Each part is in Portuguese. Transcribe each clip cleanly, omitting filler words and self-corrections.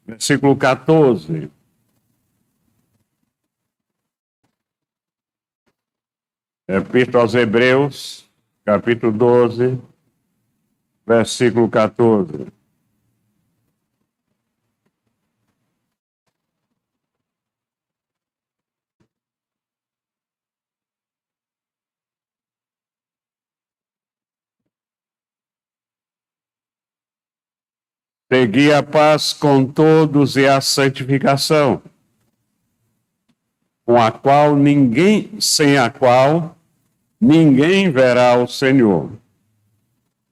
versículo 14. Epístola aos Hebreus, capítulo 12, versículo 14. Segui a paz com todos e a santificação, sem a qual ninguém verá o Senhor.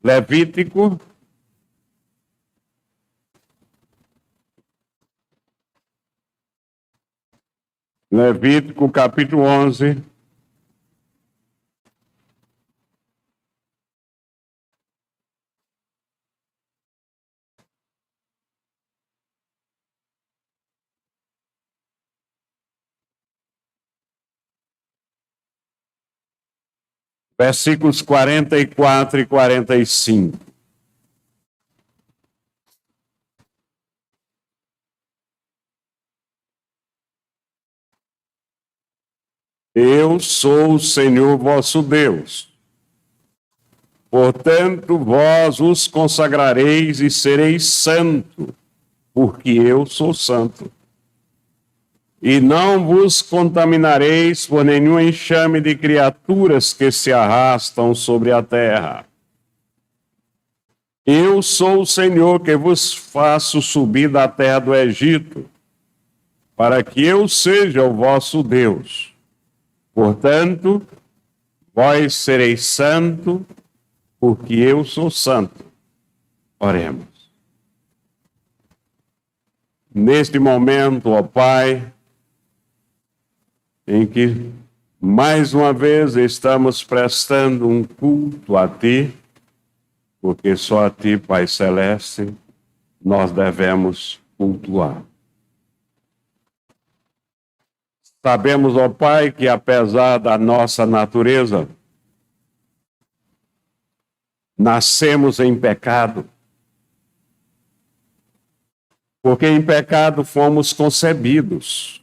Levítico, capítulo 11, versículos 44 e 45. Eu sou o Senhor vosso Deus. Portanto, vós os consagrareis e sereis santo, porque eu sou santo. E não vos contaminareis por nenhum enxame de criaturas que se arrastam sobre a terra. Eu sou o Senhor que vos faço subir da terra do Egito, para que eu seja o vosso Deus. Portanto, vós sereis santo, porque eu sou santo. Oremos. Neste momento, ó Pai, em que mais uma vez estamos prestando um culto a Ti, porque só a Ti, Pai Celeste, nós devemos cultuar. Sabemos, ó Pai, que apesar da nossa natureza, nascemos em pecado, porque em pecado fomos concebidos.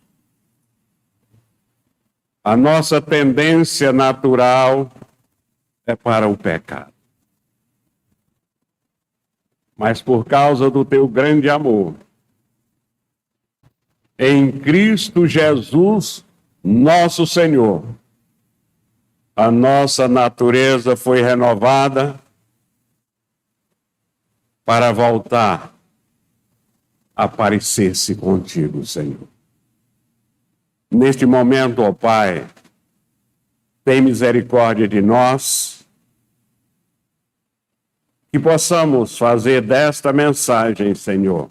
A nossa tendência natural é para o pecado. Mas por causa do teu grande amor, em Cristo Jesus, nosso Senhor, a nossa natureza foi renovada para voltar a parecer-se contigo, Senhor. Neste momento, ó Pai, tem misericórdia de nós, que possamos fazer desta mensagem, Senhor,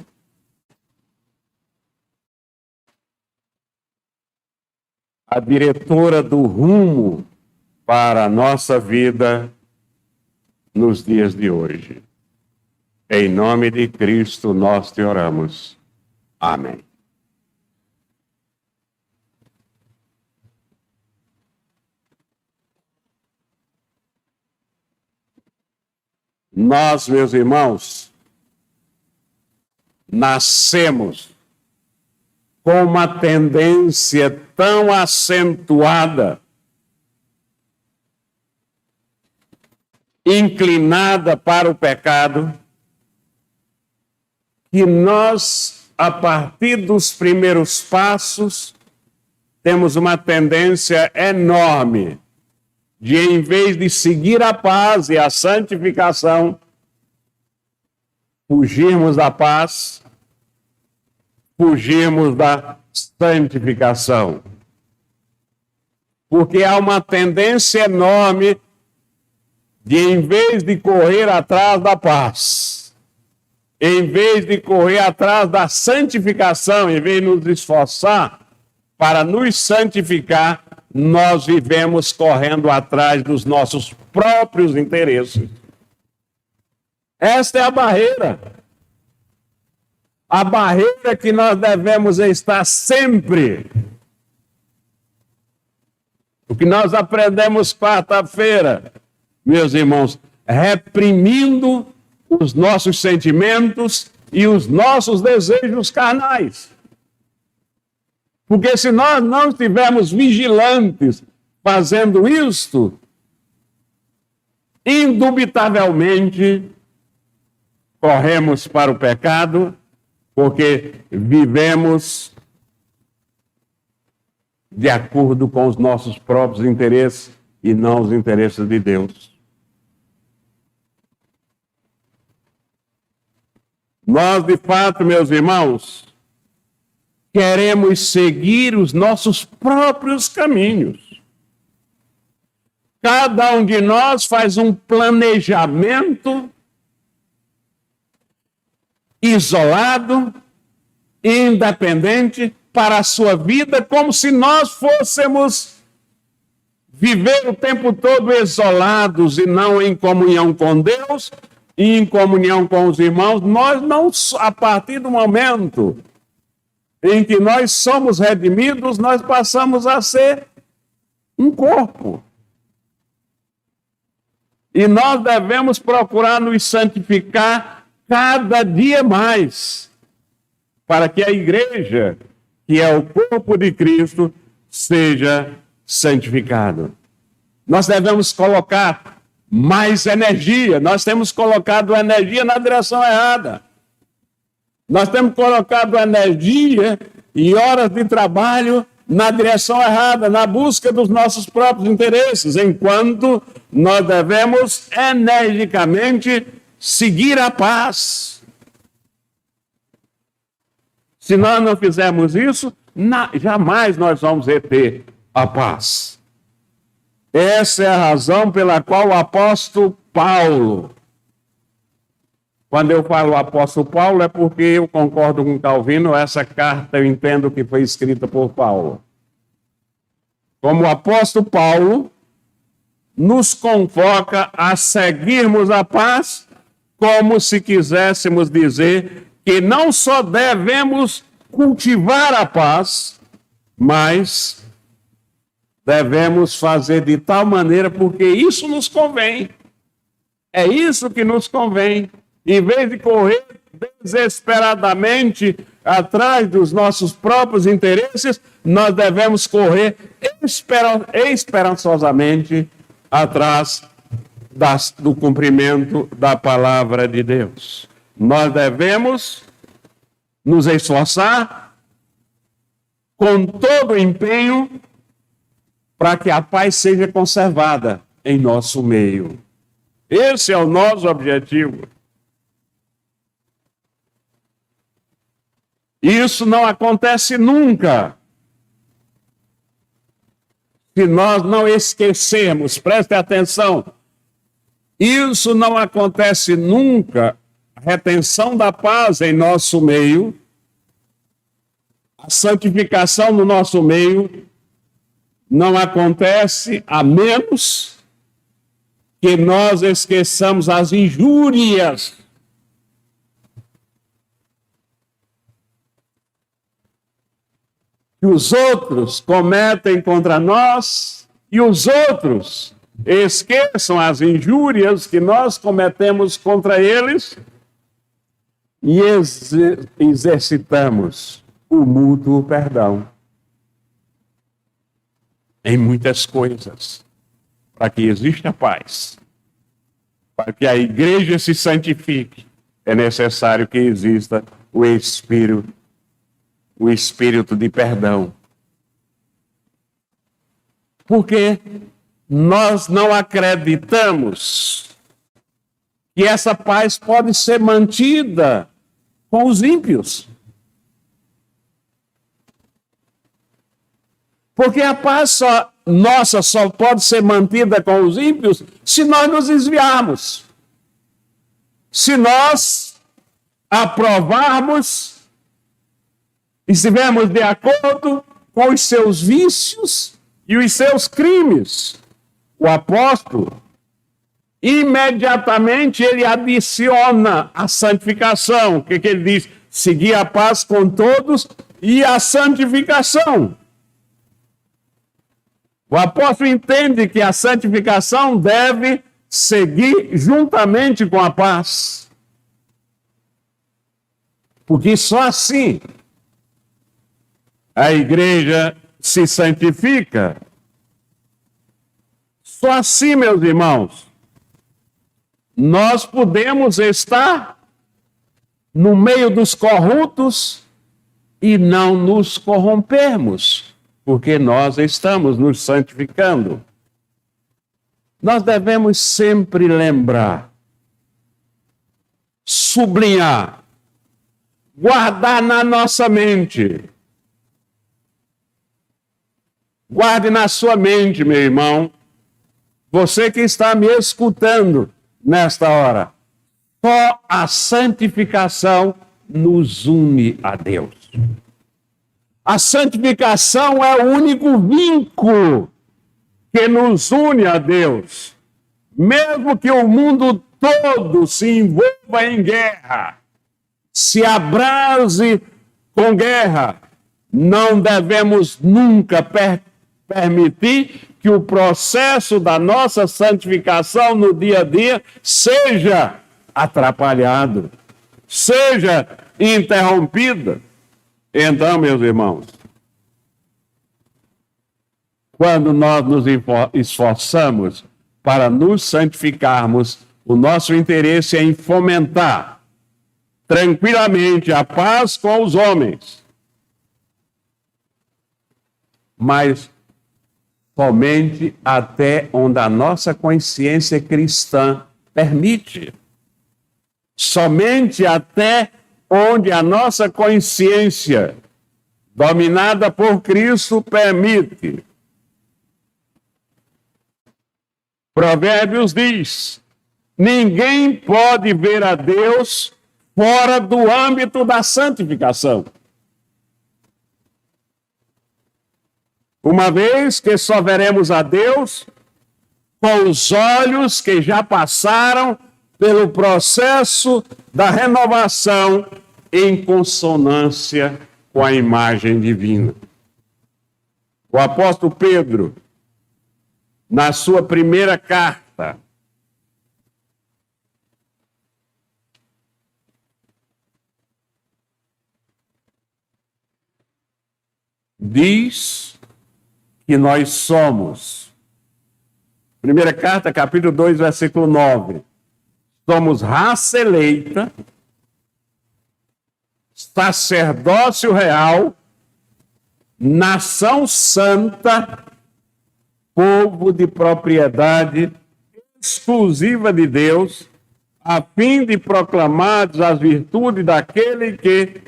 a diretora do rumo para a nossa vida nos dias de hoje. Em nome de Cristo nós te oramos. Amém. Nós, meus irmãos, nascemos com uma tendência tão acentuada, inclinada para o pecado, que nós, a partir dos primeiros passos, temos uma tendência enorme de, em vez de seguir a paz e a santificação, fugirmos da paz, fugirmos da santificação. Porque há uma tendência enorme de, em vez de correr atrás da paz, em vez de correr atrás da santificação, em vez de nos esforçar para nos santificar, nós vivemos correndo atrás dos nossos próprios interesses. Esta é a barreira. A barreira que nós devemos estar sempre. O que nós aprendemos quarta-feira, meus irmãos, reprimindo os nossos sentimentos e os nossos desejos carnais. Porque se nós não estivermos vigilantes fazendo isto, indubitavelmente corremos para o pecado, porque vivemos de acordo com os nossos próprios interesses e não os interesses de Deus. Nós, de fato, meus irmãos, queremos seguir os nossos próprios caminhos. Cada um de nós faz um planejamento isolado, independente para a sua vida, como se nós fôssemos viver o tempo todo isolados e não em comunhão com Deus e em comunhão com os irmãos. Nós não, a partir do momento em que nós somos redimidos, nós passamos a ser um corpo. E nós devemos procurar nos santificar cada dia mais, para que a igreja, que é o corpo de Cristo, seja santificado. Nós devemos colocar mais energia. Nós temos colocado energia na direção errada. Nós temos colocado energia e horas de trabalho na direção errada, na busca dos nossos próprios interesses, enquanto nós devemos energicamente seguir a paz. Se nós não fizermos isso, jamais nós vamos reter a paz. Essa é a razão pela qual o apóstolo Paulo, quando eu falo apóstolo Paulo, é porque eu concordo com Calvino, essa carta eu entendo que foi escrita por Paulo. Como o apóstolo Paulo nos convoca a seguirmos a paz, como se quiséssemos dizer que não só devemos cultivar a paz, mas devemos fazer de tal maneira porque isso nos convém. É isso que nos convém. Em vez de correr desesperadamente atrás dos nossos próprios interesses, nós devemos correr esperançosamente atrás do cumprimento da palavra de Deus. Nós devemos nos esforçar com todo o empenho para que a paz seja conservada em nosso meio. Esse é o nosso objetivo. Isso não acontece nunca se nós não esquecermos, preste atenção, isso não acontece nunca, a retenção da paz em nosso meio, a santificação no nosso meio, não acontece a menos que nós esqueçamos as injúrias que os outros cometem contra nós e os outros esqueçam as injúrias que nós cometemos contra eles e exercitamos o mútuo perdão em muitas coisas, para que exista paz, para que a igreja se santifique, é necessário que exista o espírito de perdão. Porque nós não acreditamos que essa paz pode ser mantida com os ímpios. Porque a paz nossa só pode ser mantida com os ímpios se nós nos desviarmos. Se nós aprovarmos, estivermos de acordo com os seus vícios e os seus crimes. O apóstolo, imediatamente ele adiciona a santificação. O que ele diz? Seguir a paz com todos e a santificação. O apóstolo entende que a santificação deve seguir juntamente com a paz. Porque só assim a igreja se santifica. Só assim, meus irmãos, nós podemos estar no meio dos corruptos e não nos corrompermos, porque nós estamos nos santificando. Nós devemos sempre lembrar, sublinhar, guardar na nossa mente. Guarde na sua mente, meu irmão, você que está me escutando nesta hora, só a santificação nos une a Deus. A santificação é o único vínculo que nos une a Deus. Mesmo que o mundo todo se envolva em guerra, se abrase com guerra, não devemos nunca permitir que o processo da nossa santificação no dia a dia seja atrapalhado, seja interrompida. Então, meus irmãos, quando nós nos esforçamos para nos santificarmos, o nosso interesse é em fomentar tranquilamente a paz com os homens. Mas somente até onde a nossa consciência cristã permite. Somente até onde a nossa consciência, dominada por Cristo, permite. Provérbios diz: ninguém pode ver a Deus fora do âmbito da santificação. Uma vez que só veremos a Deus com os olhos que já passaram pelo processo da renovação em consonância com a imagem divina. O apóstolo Pedro, na sua primeira carta, diz que nós somos, primeira carta, capítulo 2, versículo 9, somos raça eleita, sacerdócio real, nação santa, povo de propriedade exclusiva de Deus, a fim de proclamar as virtudes daquele que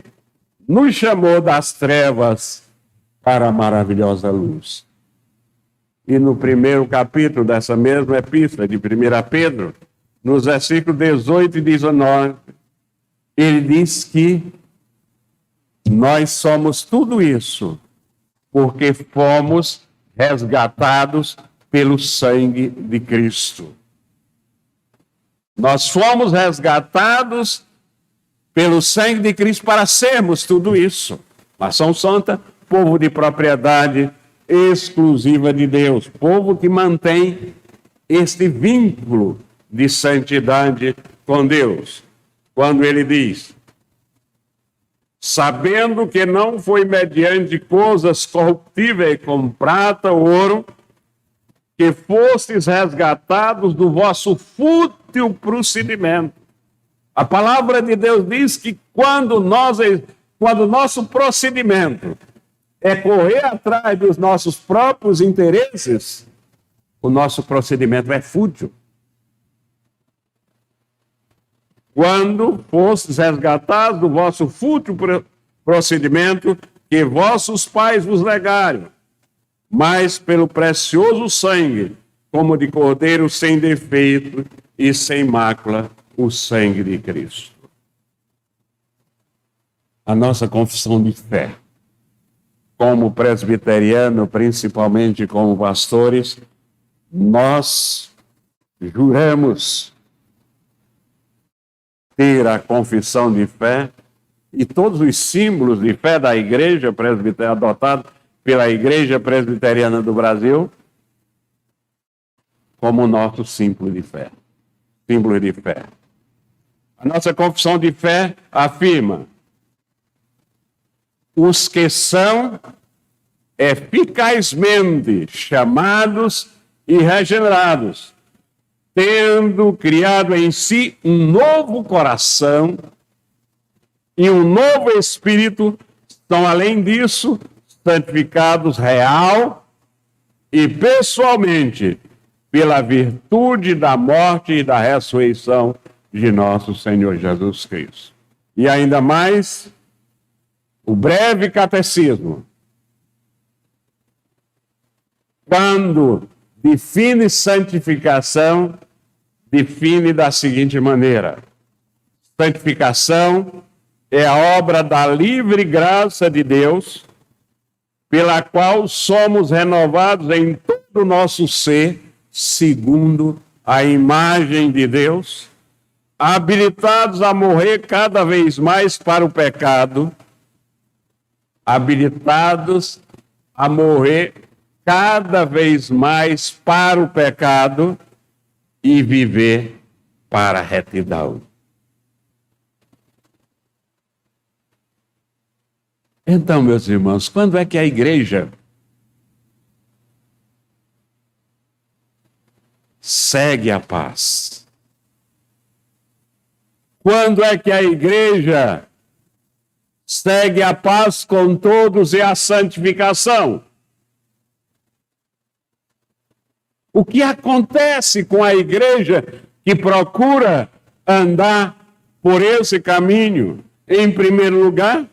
nos chamou das trevas para a maravilhosa luz. E no primeiro capítulo dessa mesma epístola de 1 Pedro, nos versículos 18 e 19, ele diz que nós somos tudo isso porque fomos resgatados pelo sangue de Cristo. Nós fomos resgatados pelo sangue de Cristo para sermos tudo isso. Nação santa, povo de propriedade exclusiva de Deus, povo que mantém este vínculo de santidade com Deus. Quando ele diz: sabendo que não foi mediante coisas corruptíveis como prata ou ouro, que fostes resgatados do vosso fútil procedimento. A palavra de Deus diz que quando nosso procedimento é correr atrás dos nossos próprios interesses, o nosso procedimento é fútil. Quando fostes resgatados do vosso fútil procedimento que vossos pais vos legaram, mas pelo precioso sangue, como de cordeiro sem defeito e sem mácula, o sangue de Cristo. A nossa confissão de fé, como presbiteriano, principalmente como pastores, nós juramos ter a confissão de fé e todos os símbolos de fé da igreja presbiteriana, adotados pela Igreja Presbiteriana do Brasil, como nosso símbolo de fé. Símbolo de fé. A nossa confissão de fé afirma os que são eficazmente chamados e regenerados, tendo criado em si um novo coração e um novo espírito, estão, além disso, santificados real e pessoalmente pela virtude da morte e da ressurreição de nosso Senhor Jesus Cristo. E ainda mais, o breve catecismo, quando define santificação, define da seguinte maneira: santificação é a obra da livre graça de Deus, pela qual somos renovados em todo o nosso ser, segundo a imagem de Deus, habilitados a morrer cada vez mais para o pecado, habilitados a morrer cada vez mais para o pecado e viver para a retidão. Então, meus irmãos, quando é que a igreja segue a paz? Quando é que a igreja segue a paz com todos e a santificação? O que acontece com a igreja que procura andar por esse caminho? Em primeiro lugar,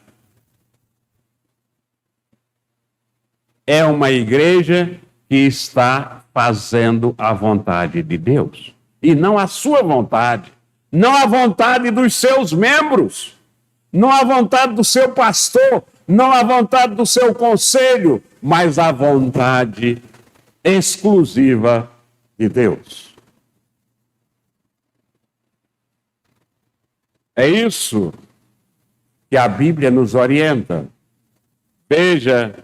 é uma igreja que está fazendo a vontade de Deus, e não a sua vontade, não a vontade dos seus membros, não a vontade do seu pastor, não a vontade do seu conselho, mas a vontade exclusiva de Deus. É isso que a Bíblia nos orienta. Veja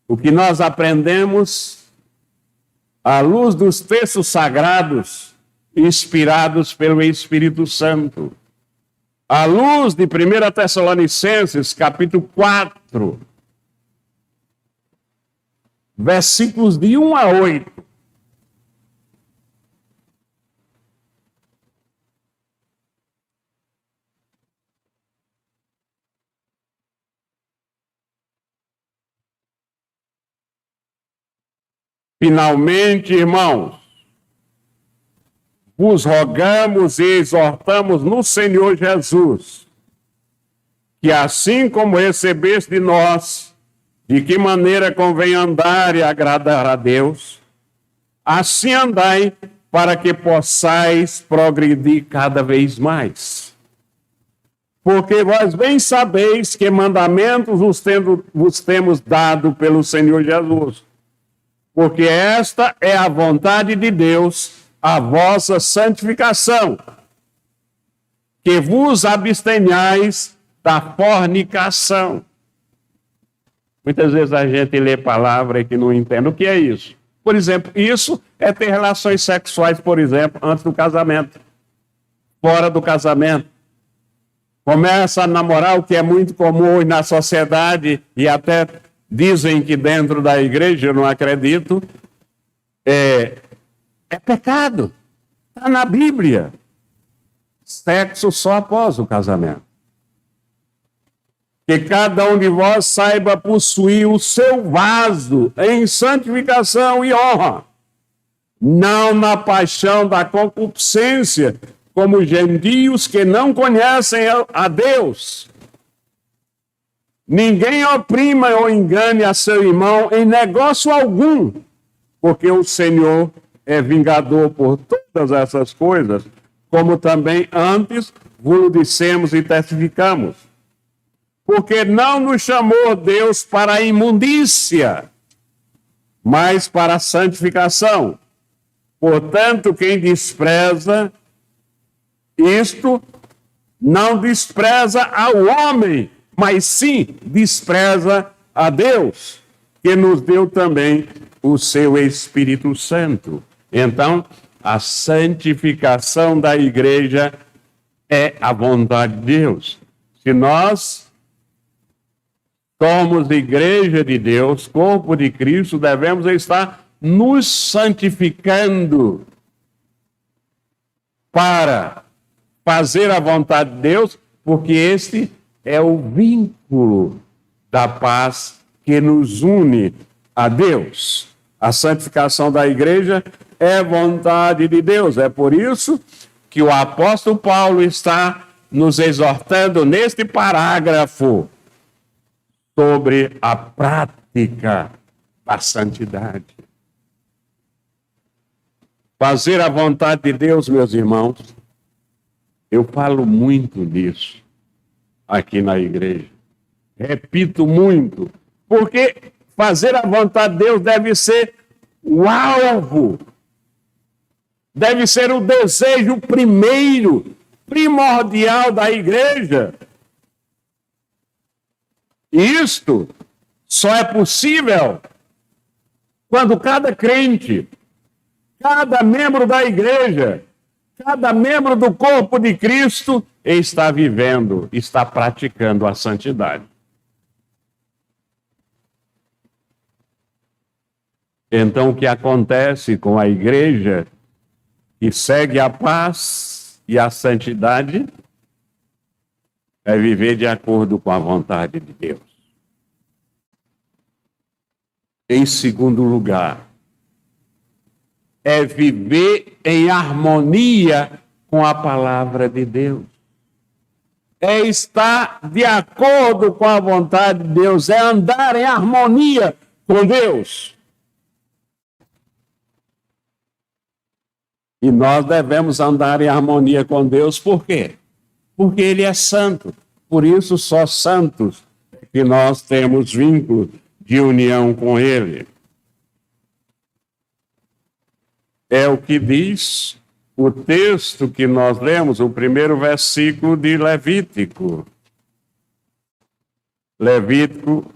o que nós aprendemos à luz dos textos sagrados inspirados pelo Espírito Santo. À luz de 1 Tessalonicenses, capítulo 4, versículos de 1 a 8. Finalmente, irmãos, vos rogamos e exortamos no Senhor Jesus, que assim como recebeste de nós, de que maneira convém andar e agradar a Deus, assim andai para que possais progredir cada vez mais. Porque vós bem sabeis que mandamentos vos temos dado pelo Senhor Jesus. Porque esta é a vontade de Deus, a vossa santificação, que vos abstenhais da fornicação. Muitas vezes a gente lê palavra que não entende o que é isso. Por exemplo, isso é ter relações sexuais, por exemplo, antes do casamento, fora do casamento. Começa a namorar, o que é muito comum hoje na sociedade, e até dizem que dentro da igreja, eu não acredito, é pecado. Está na Bíblia. Sexo só após o casamento. Que cada um de vós saiba possuir o seu vaso em santificação e honra, não na paixão da concupiscência, como gentios que não conhecem a Deus. Ninguém oprima ou engane a seu irmão em negócio algum, porque o Senhor é vingador por todas essas coisas, como também antes vos dissemos e testificamos. Porque não nos chamou Deus para a imundícia, mas para a santificação. Portanto, quem despreza isto, não despreza ao homem, mas sim despreza a Deus, que nos deu também o seu Espírito Santo. Então, a santificação da igreja é a vontade de Deus. Se nós Somos igreja de Deus, corpo de Cristo, devemos estar nos santificando para fazer a vontade de Deus, porque este é o vínculo da paz que nos une a Deus. A santificação da igreja é vontade de Deus. É por isso que o apóstolo Paulo está nos exortando neste parágrafo sobre a prática da santidade. Fazer a vontade de Deus, meus irmãos, eu falo muito nisso aqui na igreja. Repito muito, porque fazer a vontade de Deus deve ser o alvo, deve ser o desejo primeiro, primordial da igreja. E isto só é possível quando cada crente, cada membro da igreja, cada membro do corpo de Cristo está vivendo, está praticando a santidade. Então, o que acontece com a igreja que segue a paz e a santidade é viver de acordo com a vontade de Deus. Em segundo lugar, é viver em harmonia com a palavra de Deus. É estar de acordo com a vontade de Deus, é andar em harmonia com Deus. E nós devemos andar em harmonia com Deus, por quê? Porque Ele é santo. Por isso, só santos que nós temos vínculo de união com Ele. É o que diz o texto que nós lemos, o primeiro versículo de Levítico. Levítico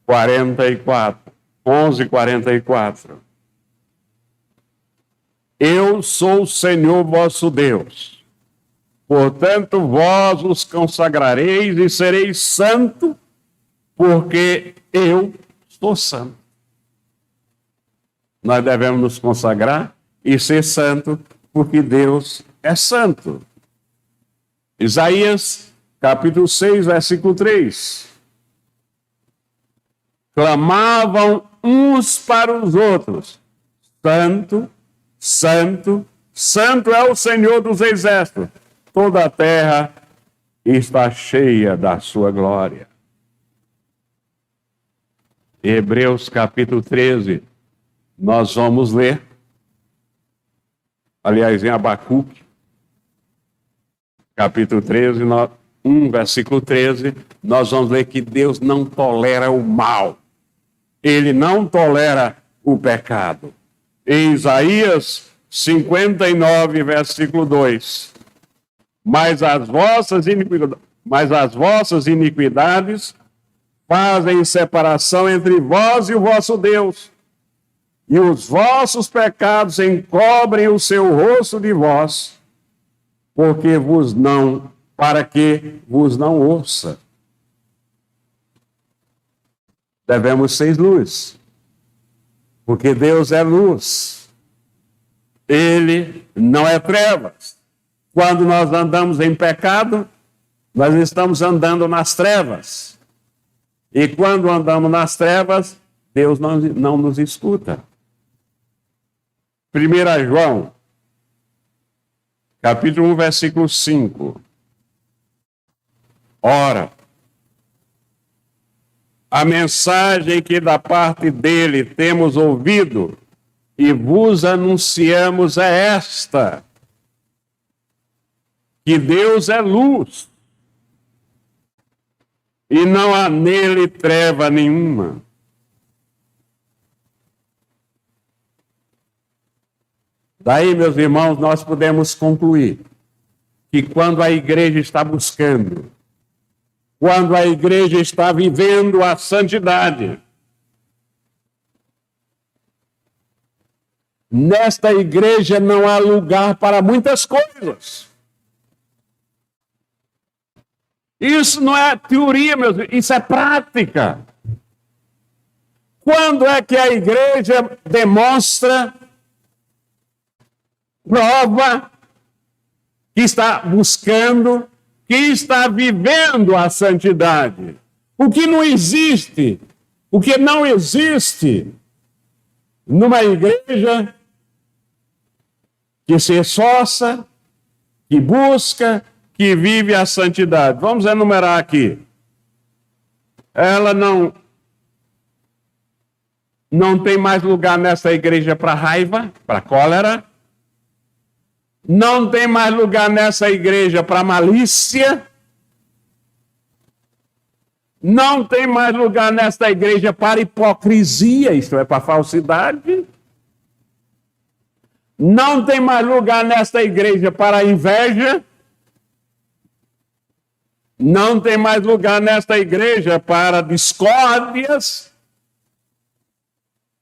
44, 11:44. Eu sou o Senhor vosso Deus. Portanto, vós os consagrareis e sereis santo, porque eu sou santo. Nós devemos nos consagrar e ser santo, porque Deus é santo. Isaías, capítulo 6, versículo 3. Clamavam uns para os outros: santo, santo, santo é o Senhor dos exércitos. Toda a terra está cheia da sua glória. Hebreus capítulo 13, nós vamos ler, aliás, em Abacuque, capítulo 13, versículo 13, nós vamos ler que Deus não tolera o mal. Ele não tolera o pecado. Em Isaías 59, versículo 2, mas as vossas iniquidades fazem separação entre vós e o vosso Deus, e os vossos pecados encobrem o seu rosto de vós, para que vos não ouça. Devemos ser luz, porque Deus é luz. Ele não é trevas. Quando nós andamos em pecado, nós estamos andando nas trevas. E quando andamos nas trevas, Deus não nos escuta. 1 João, capítulo 1, versículo 5. Ora, a mensagem que da parte dele temos ouvido e vos anunciamos é esta: que Deus é luz e não há nele treva nenhuma. Daí, meus irmãos, nós podemos concluir que quando a igreja está buscando, quando a igreja está vivendo a santidade, nesta igreja não há lugar para muitas coisas. Isso não é teoria, meus filhos, isso é prática. Quando é que a igreja demonstra, prova que está buscando, que está vivendo a santidade? O que não existe, o que não existe numa igreja que se esforça, que busca, que vive a santidade. Vamos enumerar aqui. Ela não tem mais lugar nessa igreja para raiva, para cólera. Não tem mais lugar nessa igreja para malícia. Não tem mais lugar nesta igreja para hipocrisia, isto é, para falsidade. Não tem mais lugar nesta igreja para inveja. Não tem mais lugar nesta igreja para discórdias.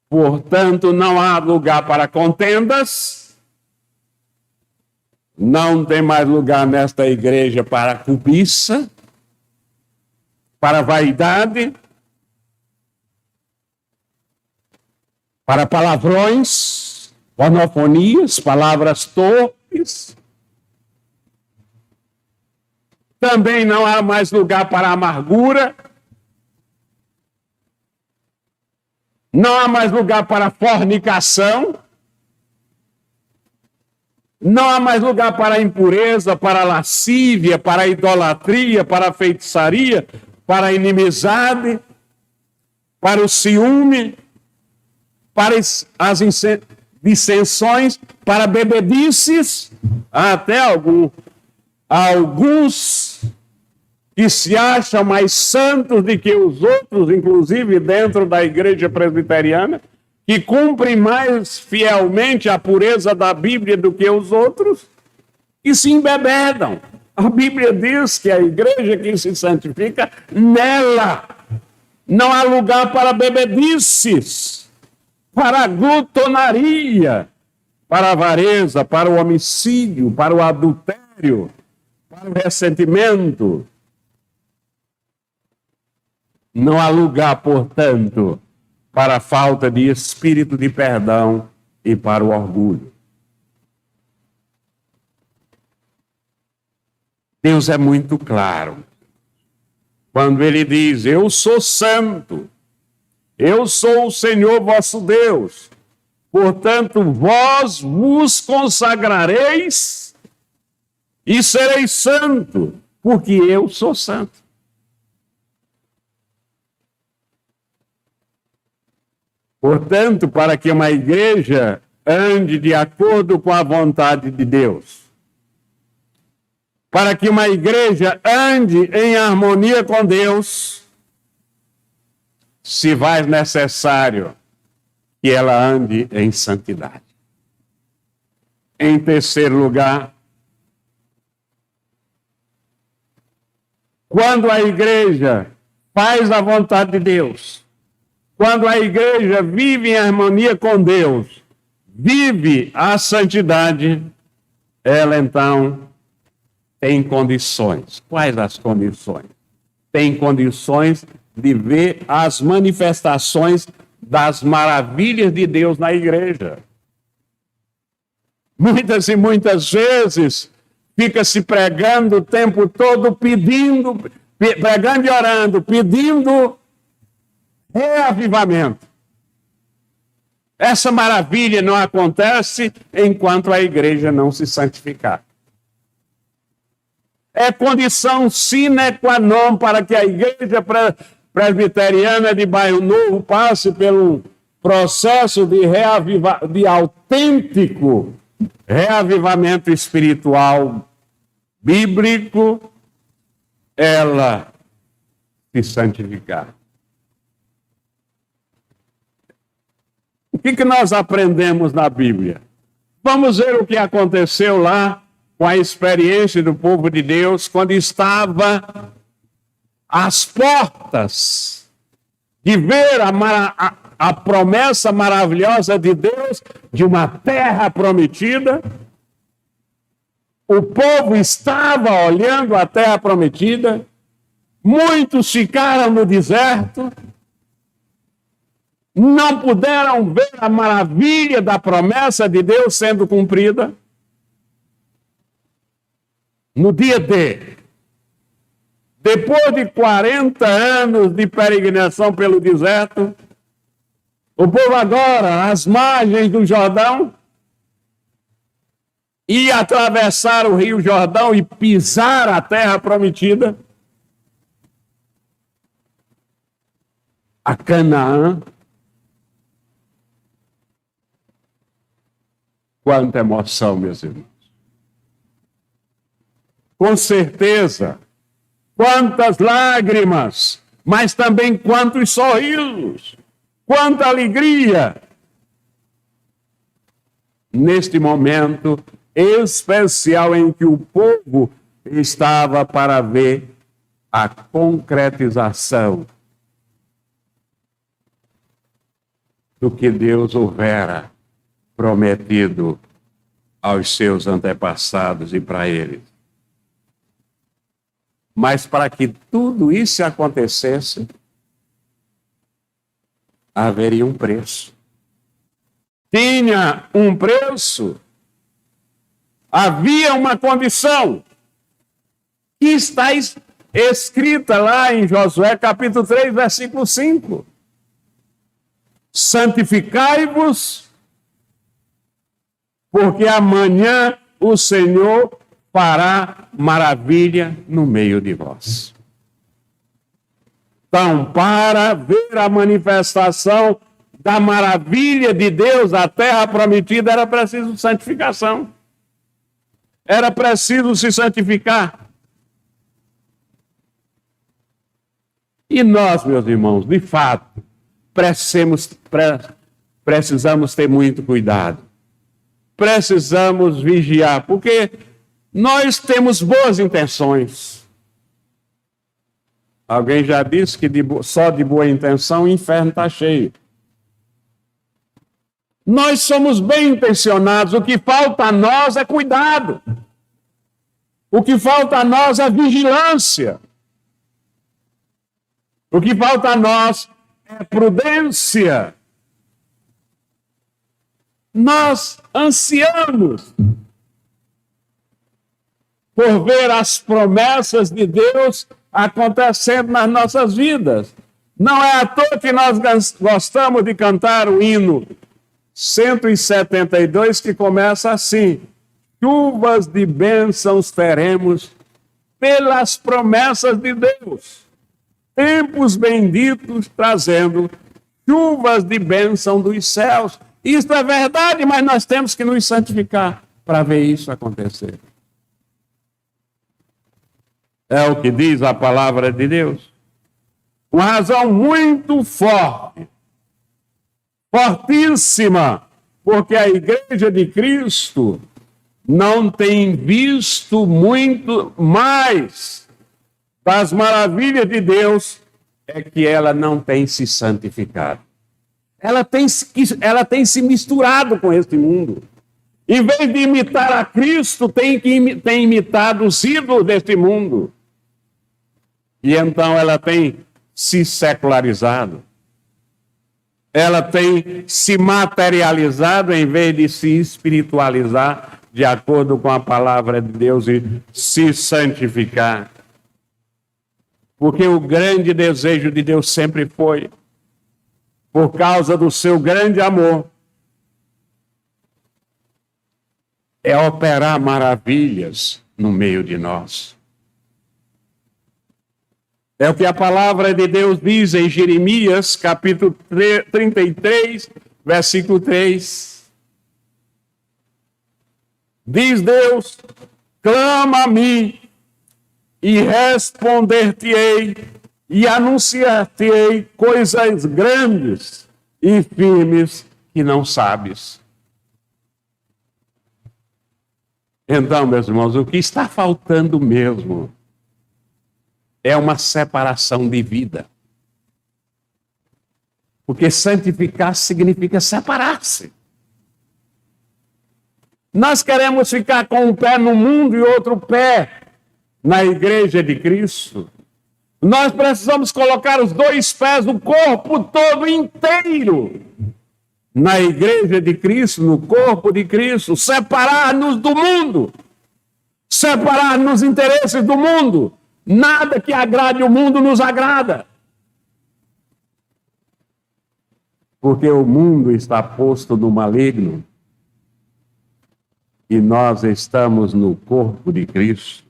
Portanto, não há lugar para contendas. Não tem mais lugar nesta igreja para cobiça, para vaidade, para palavrões, pornofonias, palavras torpes. Também não há mais lugar para amargura. Não há mais lugar para fornicação. Não há mais lugar para impureza, para lascívia, para idolatria, para feitiçaria, para inimizade, para o ciúme, para as dissensões, para bebedices, até alguns que se acham mais santos do que os outros, inclusive dentro da igreja presbiteriana, que cumprem mais fielmente a pureza da Bíblia do que os outros, e se embebedam. A Bíblia diz que a igreja que se santifica, nela não há lugar para bebedices, para a glutonaria, para a avareza, para o homicídio, para o adultério, para o ressentimento. Não há lugar, portanto, para a falta de espírito de perdão e para o orgulho. Deus é muito claro quando ele diz: eu sou santo, eu sou o Senhor vosso Deus, portanto vós vos consagrareis e sereis santo, porque eu sou santo. Portanto, para que uma igreja ande de acordo com a vontade de Deus, para que uma igreja ande em harmonia com Deus, se faz necessário que ela ande em santidade. Em terceiro lugar, quando a igreja faz a vontade de Deus, quando a igreja vive em harmonia com Deus, vive a santidade, ela então tem condições. Quais as condições? Tem condições de ver as manifestações das maravilhas de Deus na igreja. Muitas e muitas vezes fica se pregando o tempo todo, pregando e orando, pedindo reavivamento. Essa maravilha não acontece enquanto a igreja não se santificar. É condição sine qua non para que a igreja presbiteriana de Bairro Novo passe pelo processo de autêntico reavivamento espiritual bíblico, ela se santificar. O que nós aprendemos na Bíblia? Vamos ver o que aconteceu lá com a experiência do povo de Deus quando estava às portas de ver a promessa maravilhosa de Deus de uma terra prometida. O povo estava olhando a terra prometida Muitos ficaram no deserto, não puderam ver a maravilha da promessa de Deus sendo cumprida. No dia D, depois de 40 anos de peregrinação pelo deserto, o povo agora, às margens do Jordão, ia atravessar o rio Jordão e pisar a terra prometida, a Canaã. Quanta emoção, meus irmãos. Com certeza, quantas lágrimas, mas também quantos sorrisos, quanta alegria. Neste momento especial em que o povo estava para ver a concretização do que Deus houvera prometido aos seus antepassados e para eles. Mas para que tudo isso acontecesse, haveria um preço. Tinha um preço, havia uma condição, que está escrita lá em Josué capítulo 3, versículo 5. Santificai-vos, porque amanhã o Senhor fará maravilha no meio de vós. Então, para ver a manifestação da maravilha de Deus, a terra prometida, era preciso santificação. Era preciso se santificar. E nós, meus irmãos, de fato, precisamos ter muito cuidado. Precisamos vigiar, porque nós temos boas intenções. Alguém já disse que só de boa intenção o inferno está cheio. Nós somos bem intencionados, o que falta a nós é cuidado. O que falta a nós é vigilância. O que falta a nós é prudência. Nós ansiamos por ver as promessas de Deus acontecendo nas nossas vidas. Não é à toa que nós gostamos de cantar o hino 172, que começa assim: chuvas de bênçãos teremos pelas promessas de Deus, tempos benditos trazendo chuvas de bênção dos céus. Isso é verdade, mas nós temos que nos santificar para ver isso acontecer. É o que diz a palavra de Deus. Uma razão muito forte, fortíssima, porque a Igreja de Cristo não tem visto muito mais das maravilhas de Deus, é que ela não tem se santificado. Ela tem se misturado com este mundo. Em vez de imitar a Cristo, tem imitado os ídolos deste mundo. E então ela tem se secularizado. Ela tem se materializado em vez de se espiritualizar de acordo com a palavra de Deus e se santificar. Porque o grande desejo de Deus sempre foi, por causa do seu grande amor, é operar maravilhas no meio de nós. É o que a palavra de Deus diz em Jeremias, capítulo 33, versículo 3. Diz Deus: clama a mim e responder-te-ei e anunciar-te-ei coisas grandes e firmes que não sabes. Então, meus irmãos, o que está faltando mesmo é uma separação de vida. Porque santificar significa separar-se. Nós queremos ficar com um pé no mundo e outro pé na Igreja de Cristo. Nós precisamos colocar os dois pés, o corpo todo inteiro, na igreja de Cristo, no corpo de Cristo, separar-nos do mundo, separar-nos dos interesses do mundo. Nada que agrade o mundo nos agrada. Porque o mundo está posto no maligno e nós estamos no corpo de Cristo.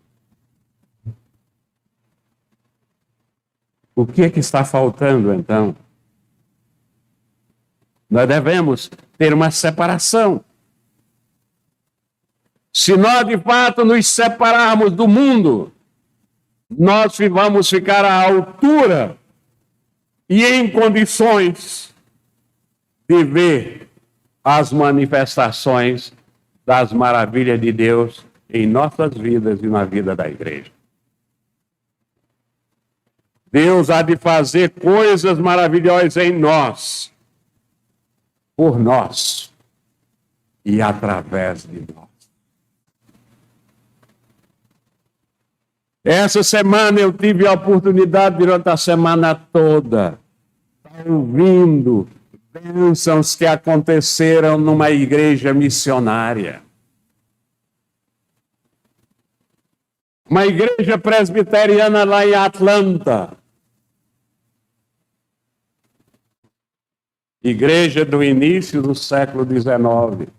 O que é que está faltando, então? Nós devemos ter uma separação. Se nós, de fato, nos separarmos do mundo, nós vamos ficar à altura e em condições de ver as manifestações das maravilhas de Deus em nossas vidas e na vida da igreja. Deus há de fazer coisas maravilhosas em nós, por nós e através de nós. Essa semana eu tive a oportunidade, durante a semana toda, ouvindo bênçãos que aconteceram numa igreja missionária. Uma igreja presbiteriana lá em Atlanta. Igreja do início do século XIX,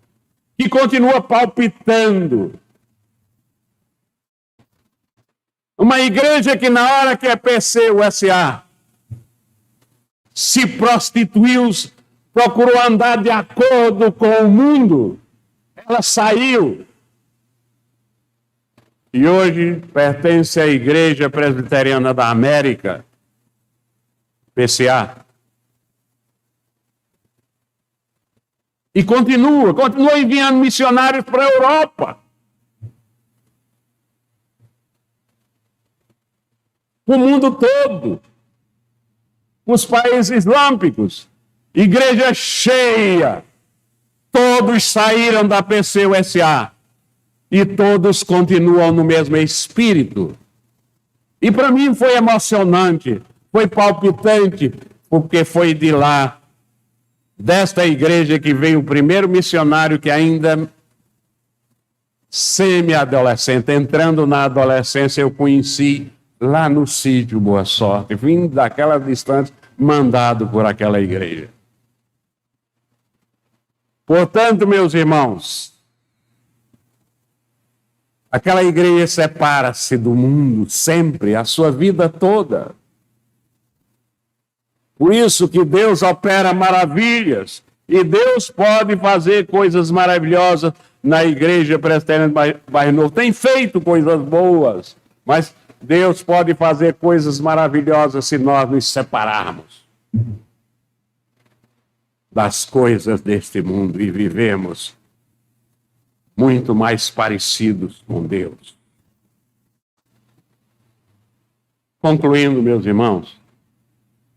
que continua palpitando. Uma igreja que, na hora que é PCUSA, se prostituiu, procurou andar de acordo com o mundo, ela saiu. E hoje pertence à Igreja Presbiteriana da América, PCA. E continua enviando missionários para a Europa. O mundo todo. Os países islâmicos. Igreja cheia. Todos saíram da PCUSA. E todos continuam no mesmo espírito. E para mim foi emocionante, foi palpitante, porque foi de lá, desta igreja, que veio o primeiro missionário que ainda semi-adolescente, entrando na adolescência, eu conheci lá no sítio Boa Sorte, vindo daquela distância, mandado por aquela igreja. Portanto, meus irmãos, aquela igreja separa-se do mundo sempre, a sua vida toda. Por isso que Deus opera maravilhas, e Deus pode fazer coisas maravilhosas na igreja presbiteriana de Bairro Novo. Tem feito coisas boas, mas Deus pode fazer coisas maravilhosas se nós nos separarmos das coisas deste mundo e vivemos muito mais parecidos com Deus. Concluindo, meus irmãos,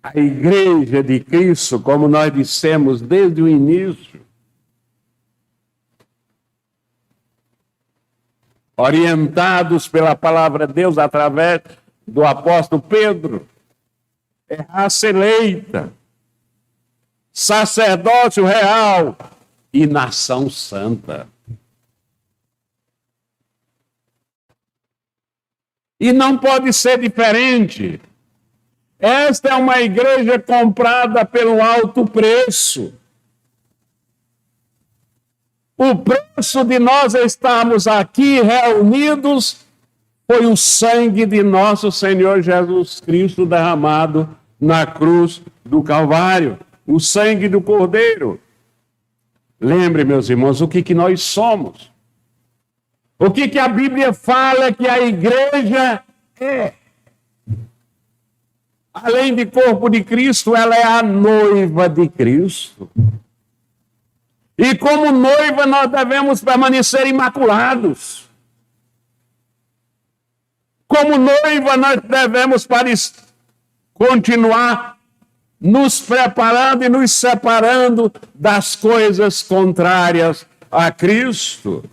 a igreja de Cristo, como nós dissemos desde o início, orientados pela palavra de Deus através do apóstolo Pedro, é raça eleita, sacerdócio real e nação santa. E não pode ser diferente. Esta é uma igreja comprada pelo alto preço. O preço de nós estarmos aqui reunidos foi o sangue de nosso Senhor Jesus Cristo derramado na cruz do Calvário. O sangue do Cordeiro. Lembre, meus irmãos, o que nós somos. O que a Bíblia fala que a igreja é. Além de corpo de Cristo, ela é a noiva de Cristo. E como noiva, nós devemos permanecer imaculados. Como noiva, nós devemos continuar nos preparando e nos separando das coisas contrárias a Cristo.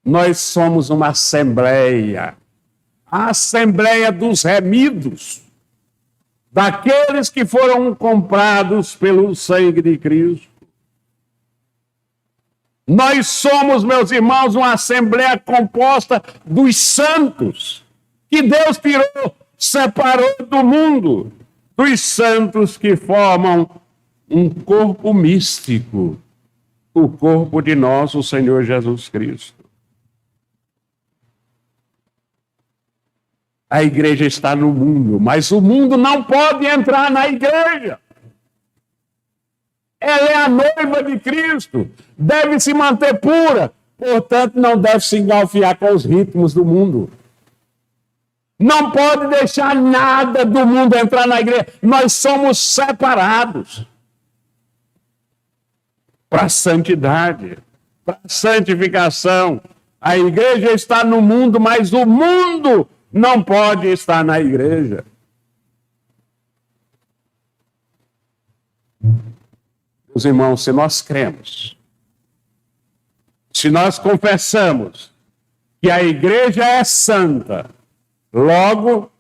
Nós somos uma assembleia. a assembleia dos remidos, daqueles que foram comprados pelo sangue de Cristo. Nós somos, meus irmãos, uma assembleia composta dos santos, que Deus tirou, separou do mundo, dos santos que formam um corpo místico, o corpo de nosso Senhor Jesus Cristo. A igreja está no mundo, mas o mundo não pode entrar na igreja. Ela é a noiva de Cristo, deve se manter pura, portanto não deve se engalfiar com os ritmos do mundo. Não pode deixar nada do mundo entrar na igreja. Nós somos separados para a santidade, para a santificação. A igreja está no mundo, mas o mundo não pode estar na igreja. Meus irmãos, se nós cremos, se nós confessamos que a igreja é santa, logo